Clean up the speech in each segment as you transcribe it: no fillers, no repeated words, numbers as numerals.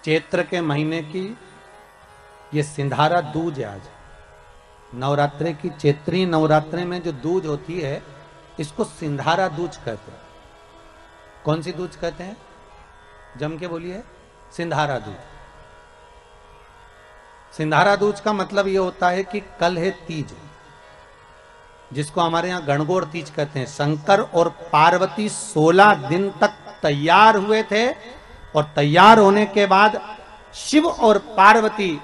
चैत्र के महीने की ये सिंधारा दूज है। आज नवरात्रे की चैत्री नवरात्रे में जो दूज होती है इसको सिंधारा दूज कहते हैं। कौन सी दूज कहते हैं? जम के बोलिए। सिंधारा दूज। सिंधारा दूज का मतलब ये होता है कि कल है तीज, जिसको हमारे यहां गणगौर तीज कहते हैं। शंकर और पार्वती 16 दिन तक तैयार हुए थे और तैयार होने के बाद शिव और पार्वती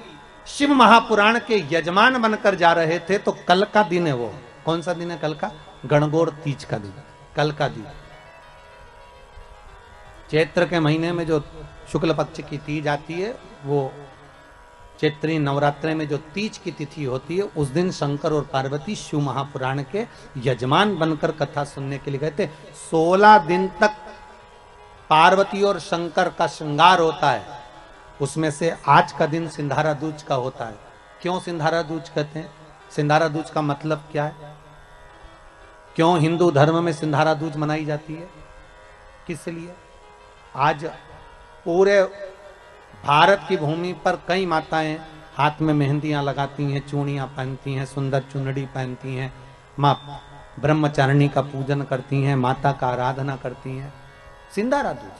शिव महापुराण के यजमान बनकर जा रहे थे। तो कल का दिन है वो। कौन सा दिन है कल का? गणगौर तीज का दिन, कल का दिन। चैत्र के महीने में जो शुक्ल पक्ष की तीज आती है, वो चैत्री नवरात्रे में जो तीज की तिथि होती है, उस दिन शंकर और पार्वती शिव महापुराण के यजमान बनकर कथा सुनने के लिए गए थे। 16 दिन तक पार्वती और शंकर का श्रृंगार होता है। उसमें से आज का दिन सिंधारा दूज का होता है। क्यों सिंधारा दूज कहते हैं? सिंधारा दूज का मतलब क्या है? क्यों हिंदू धर्म में सिंधारा दूज मनाई जाती है? किस लिए? आज पूरे भारत की भूमि पर कई माताएं हाथ में मेहंदियां लगाती हैं, चूड़ियां पहनती हैं, सुंदर चुनरी पहनती हैं, मां ब्रह्मचारिणी का पूजन करती हैं, माता का आराधना करती हैं। सिंधारा दूज,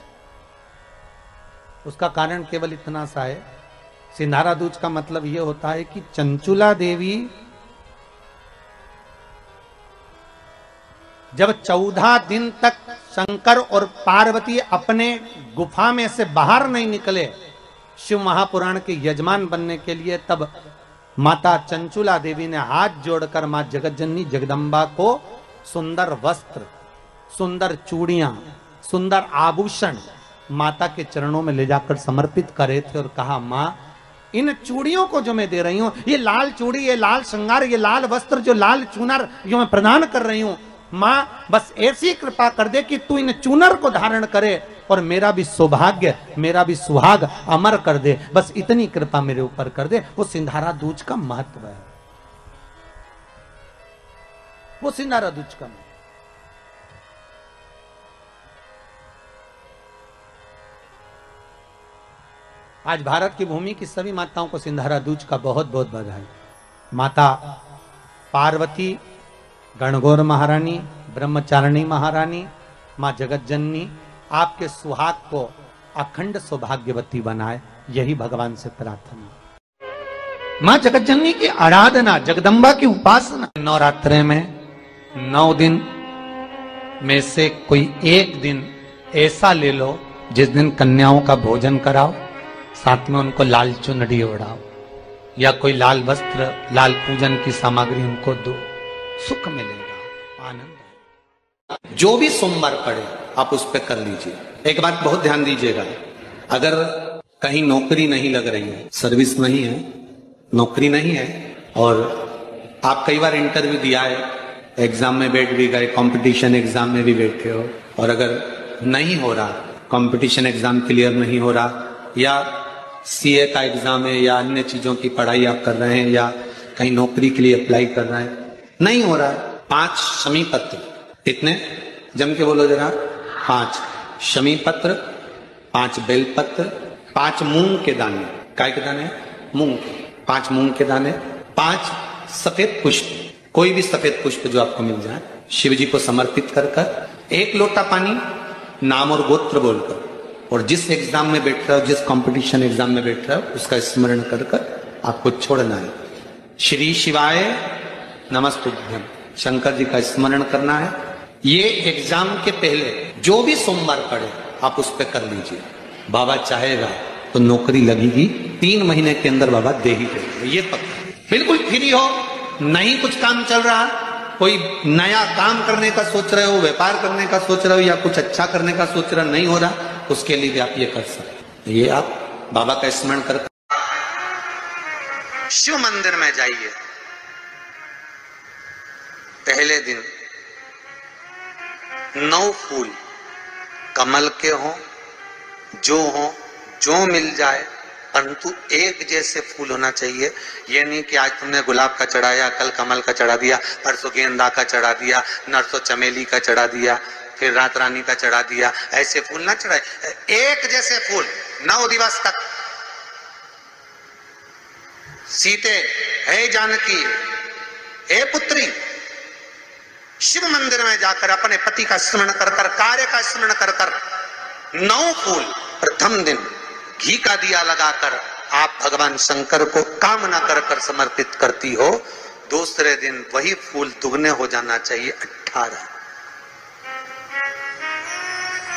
उसका कारण केवल इतना सा है। सिंधारा दूज का मतलब यह होता है कि चंचुला देवी जब 14 दिन तक शंकर और पार्वती अपने गुफा में से बाहर नहीं निकले शिव महापुराण के यजमान बनने के लिए, तब माता चंचुला देवी ने हाथ जोड़कर मां जगतजननी जगदम्बा को सुंदर वस्त्र, सुंदर चूड़ियां, सुंदर आभूषण माता के चरणों में ले जाकर समर्पित करे थे और कहा, मां इन चूड़ियों को जो मैं दे रही हूं, ये लाल चूड़ी, ये लाल श्रृंगार, ये लाल वस्त्र, जो लाल चूनर जो मैं प्रदान कर रही हूं, मां बस ऐसी कृपा कर दे कि तू इन चूनर को धारण करे और मेरा भी सौभाग्य, मेरा भी सुहाग अमर कर दे। बस इतनी कृपा मेरे ऊपर कर दे। वो सिंधारा दूज का महत्व है। वो सिंधारा दूज का महत्व। आज भारत की भूमि की सभी माताओं को सिंधारा दूज का बहुत बहुत बधाई। माता पार्वती, गणगौर महारानी, ब्रह्मचारिणी महारानी, मां जगतजननी आपके सुहाग को अखंड सौभाग्यवती बनाए, यही भगवान से प्रार्थना। मां जगतजननी की आराधना, जगदम्बा की उपासना। नवरात्रे में 9 दिन में से कोई एक दिन ऐसा ले लो जिस दिन कन्याओं का भोजन कराओ, साथ में उनको लाल चुनरी ओढ़ाओ या कोई लाल वस्त्र, लाल पूजन की सामग्री उनको दो, सुख मिलेगा, आनंद। जो भी सोमवार पड़े आप उस पर कर लीजिए। एक बात बहुत ध्यान दीजिएगा, अगर कहीं नौकरी नहीं लग रही है, सर्विस नहीं है, नौकरी नहीं है, और आप कई बार इंटरव्यू दिया है, एग्जाम में बैठ भी गए, कंपटीशन एग्जाम में भी बैठे हो, और अगर नहीं हो रहा, कंपटीशन एग्जाम क्लियर नहीं हो रहा, या सीए का एग्जाम है, या अन्य चीजों की पढ़ाई आप कर रहे हैं, या कहीं नौकरी के लिए अप्लाई कर रहे हैं, नहीं हो रहा, 5 शमी पत्र, कितने जम के बोलो जरा, 5 शमी पत्र, 5 बेल पत्र, 5 मूंग के दाने, काय के दाने? मूंग, 5 मूंग के दाने, 5 सफेद पुष्प, कोई भी सफेद पुष्प जो आपको मिल जाए, शिव जी को समर्पित कर कर 1 लोटा पानी, नाम और गोत्र बोलकर, और जिस एग्जाम में बैठ रहे हो, जिस कंपटीशन एग्जाम में बैठ रहे हो, उसका स्मरण कर कर आपको छोड़ना है। श्री शिवाय नमस्तुभ्यम, शंकर जी का स्मरण करना है। ये एग्जाम के पहले जो भी सोमवार पड़े आप उस पर कर लीजिए। बाबा चाहेगा तो नौकरी लगेगी, 3 महीने के अंदर बाबा दे ही देंगे, ये पक्का। बिल्कुल फ्री हो, नहीं कुछ काम चल रहा, कोई नया काम करने का सोच रहे हो, व्यापार करने का सोच रहे हो, या कुछ अच्छा करने का सोच रहे हो, नहीं हो रहा, उसके लिए भी आप ये कर सकते। ये आप बाबा का स्मरण कर शिव मंदिर में जाइए। पहले दिन 9 फूल कमल के हो, जो मिल जाए, परंतु एक जैसे फूल होना चाहिए। ये नहीं कि आज तुमने गुलाब का चढ़ाया, कल कमल का चढ़ा दिया, परसों गेंदा का चढ़ा दिया, नरसों चमेली का चढ़ा दिया, फिर रात रानी का चढ़ा दिया। ऐसे फूल ना चढ़ाए, एक जैसे फूल 9 दिवस तक सीते हे जानकी हे पुत्री, शिव मंदिर में जाकर अपने पति का स्मरण कर कर, कार्य का स्मरण कर कर 9 फूल प्रथम दिन घी का दिया लगाकर आप भगवान शंकर को कामना कर कर समर्पित करती हो। दूसरे दिन वही फूल दुगने हो जाना चाहिए 18।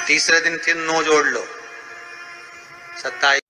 तीसरे दिन फिर 9 जोड़ लो, 27।